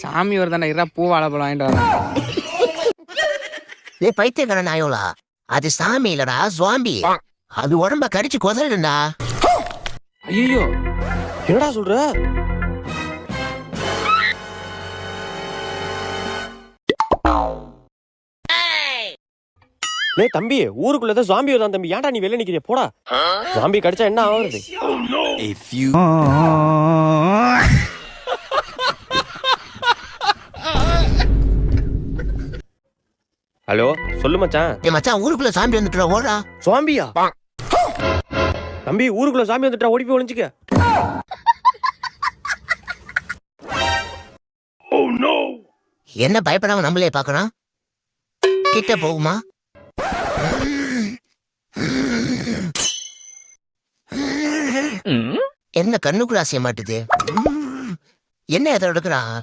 சாமி வருதாண்டா இரா பூ வாழைப்பழம் வாங்கிட்டு வரேன். ஏய் பைத்தியக்கார நாயோலா, அது சாமி இல்லடா, சுவாம்பி. அது உடம்ப கடிச்சு கொதறா. ஐயோ என்னடா சொல்ற? டேய் தம்பி, ஊருக்குள்ளதான் ஜாம்பி வருதான் தம்பி. ஏன்டா நீ வெளில நிக்கிறிய? போடா. ஜாம்பி கடிச்சா என்ன ஆகுறது? ஹலோ சொல்லு மச்சான். ஏ மச்சான், ஊருக்குள்ள சாமி வந்துட்டுடா, ஓடா. ஜாம்பியா? தம்பி ஊருக்குள்ள சாமி வந்துட்டா, ஓடி போய் ஒளிஞ்சுக்க. என்ன பயப்படாம நம்மளே பாக்கணும்? கிட்ட போகுமா? என்ன கண்ணுக்குள்ள அசைய மாட்டுது? என்ன எதை எடுக்கிறான்?